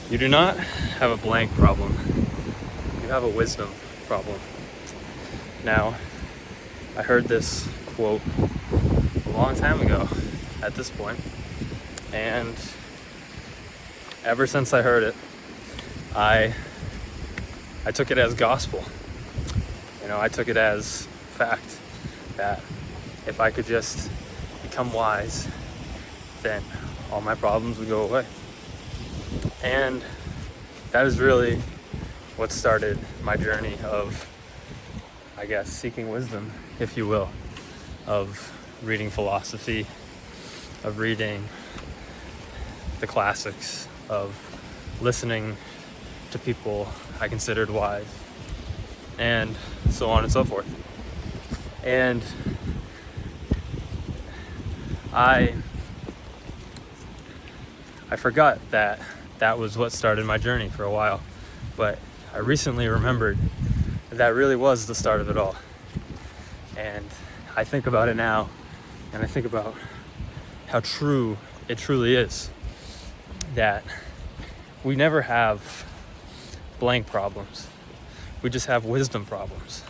You do not have a blank problem. You have a wisdom problem. Now, I heard this quote a long time ago at this point, and ever since I heard it, I took it as gospel. I took it as fact that if I could just become wise, then all my problems would go away. And that is really what started my journey of, I guess, seeking wisdom, if you will, of reading philosophy, of reading the classics, of listening to people I considered wise, and so on and so forth. And I forgot that was what started my journey for a while, but I recently remembered that really was the start of it all. And I think about it now, and I think about how true it truly is, that we never have blank problems. We just have wisdom problems.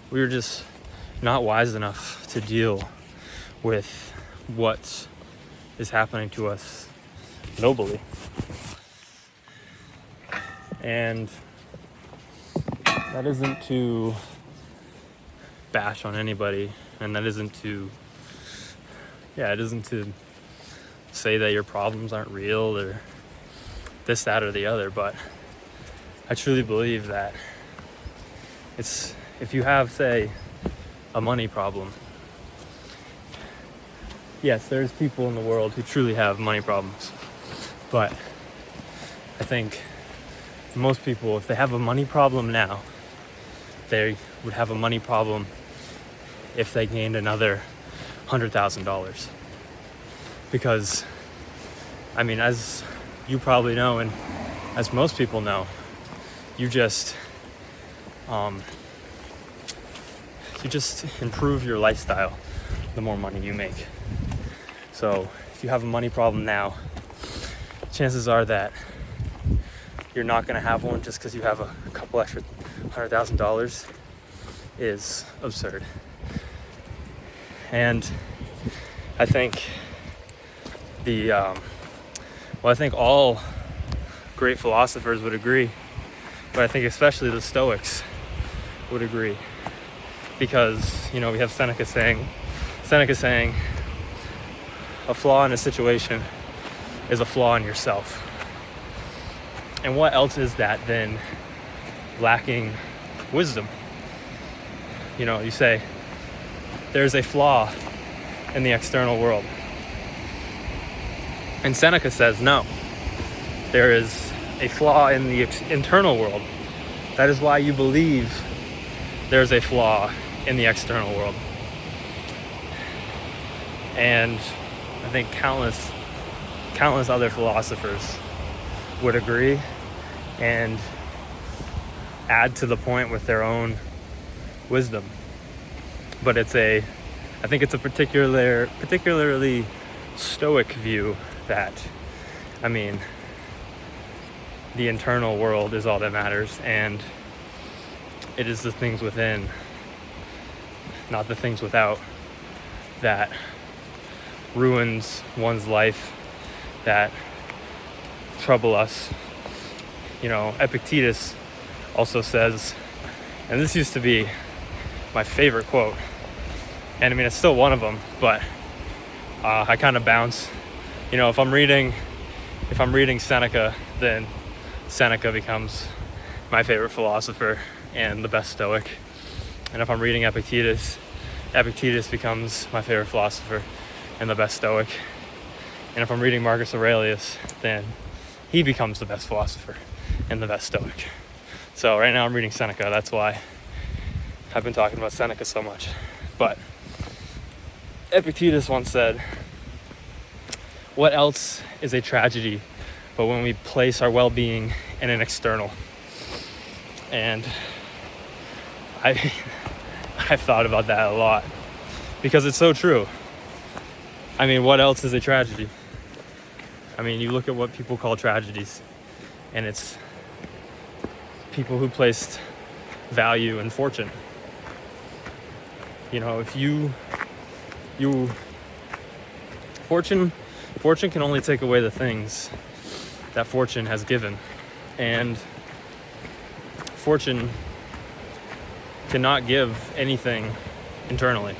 We're just not wise enough to deal with what is happening to us globally. And that isn't to bash on anybody, and that isn't to say that your problems aren't real or this, that, or the other, but I truly believe that if you have, say, a money problem, yes, there's people in the world who truly have money problems, but I think most people, if they have a money problem now, they would have a money problem if they gained another $100,000. Because, as you probably know, and as most people know, you just improve your lifestyle the more money you make. So if you have a money problem now, chances are that you're not going to have one just because you have a couple extra $100,000 is absurd. And I think I think all great philosophers would agree, but I think especially the Stoics would agree, because we have Seneca saying a flaw in a situation is a flaw in yourself. And what else is that than lacking wisdom? You say there's a flaw in the external world, and Seneca says no, there is a flaw in the internal world. That is why you believe there's a flaw in the external world. And I think countless other philosophers would agree and add to the point with their own wisdom. But I think it's a particularly Stoic view that, the internal world is all that matters, and it is the things within, not the things without, that ruins one's life, that trouble us. Epictetus also says, and this used to be my favorite quote, and it's still one of them, but I kind of bounce. If I'm reading Seneca, then Seneca becomes my favorite philosopher and the best Stoic. And if I'm reading Epictetus becomes my favorite philosopher and the best Stoic. And if I'm reading Marcus Aurelius, then he becomes the best philosopher and the best Stoic. So right now I'm reading Seneca. That's why I've been talking about Seneca so much. But Epictetus once said, "What else is a tragedy but when we place our well-being in an external?" And I've thought about that a lot, because it's so true. What else is a tragedy? You look at what people call tragedies, and it's people who placed value in fortune. You know, if you fortune can only take away the things that fortune has given, and fortune cannot give anything internally.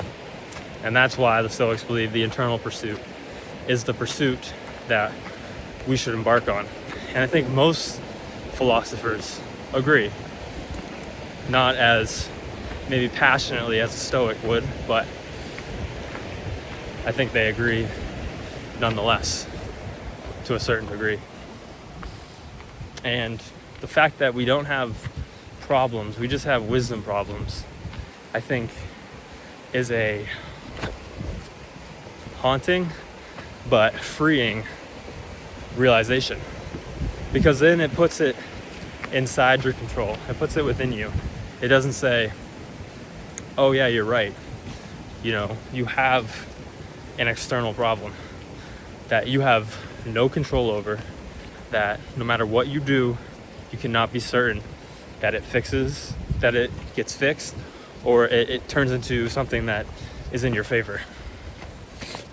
And that's why the Stoics believe the internal pursuit is the pursuit that we should embark on. And I think most philosophers agree, not as maybe passionately as a Stoic would, but I think they agree nonetheless to a certain degree. And the fact that we don't have problems, we just have wisdom problems, I think is a haunting but freeing realization, because then it puts it inside your control. It puts it within you. It doesn't say, oh yeah, you're right. You know, you have an external problem that you have no control over, that no matter what you do, you cannot be certain that it gets fixed, or it turns into something that is in your favor.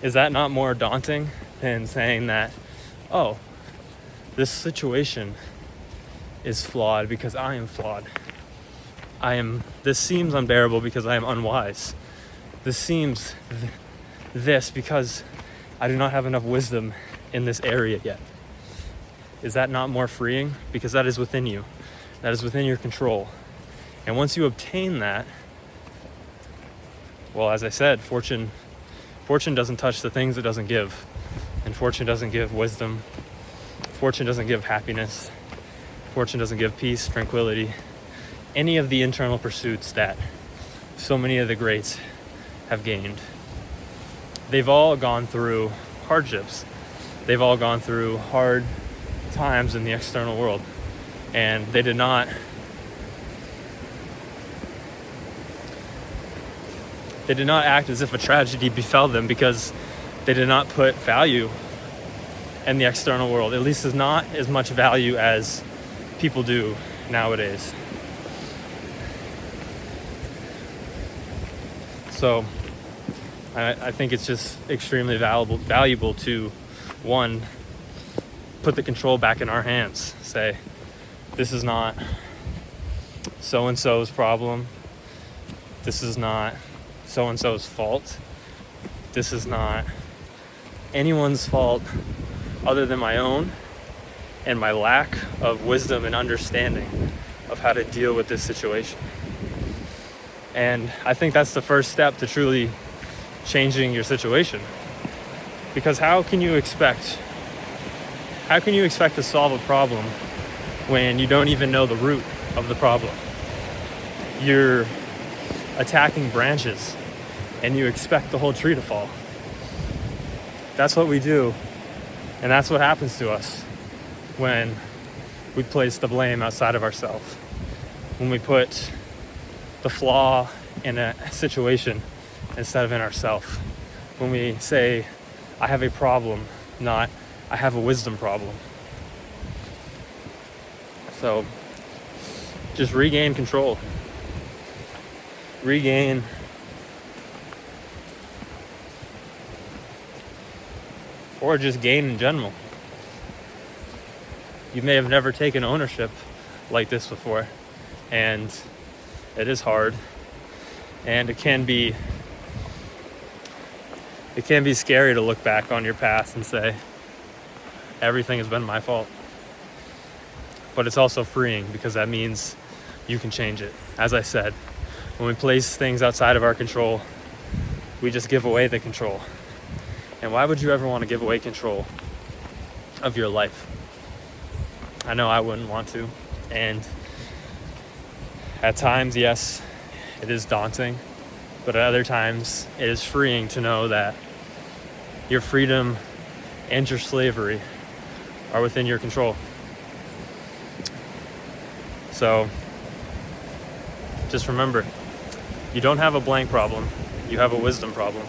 Is that not more daunting than saying that, oh, this situation is flawed because I am flawed. This seems unbearable because I am unwise. This seems this because I do not have enough wisdom in this area yet. Is that not more freeing? Because that is within you. That is within your control. And once you obtain that, well, as I said, fortune doesn't touch the things it doesn't give. And fortune doesn't give wisdom. Fortune doesn't give happiness. Fortune doesn't give peace, tranquility, any of the internal pursuits that so many of the greats have gained. They've all gone through hardships. They've all gone through hard times in the external world. And they did not act as if a tragedy befell them, because they did not put value in the external world. At least is not as much value as people do nowadays. So I think it's just extremely valuable to, one, put the control back in our hands. Say, this is not so-and-so's problem. This is not so-and-so's fault. This is not anyone's fault other than my own and my lack of wisdom and understanding of how to deal with this situation. And I think that's the first step to truly changing your situation. Because how can you expect to solve a problem when you don't even know the root of the problem? You're attacking branches and you expect the whole tree to fall. That's what we do, and that's what happens to us when we place the blame outside of ourselves. When we put the flaw in a situation instead of in ourselves. When we say, I have a problem, not I have a wisdom problem. So just regain control. Regain or just gain in general. You may have never taken ownership like this before, and it is hard, and it can be scary to look back on your past and say, everything has been my fault. But it's also freeing, because that means you can change it. As I said, when we place things outside of our control, we just give away the control. And why would you ever want to give away control of your life? I know I wouldn't want to. And at times, yes, it is daunting. But at other times, it is freeing to know that your freedom and your slavery are within your control. So just remember, you don't have a blank problem, you have a wisdom problem.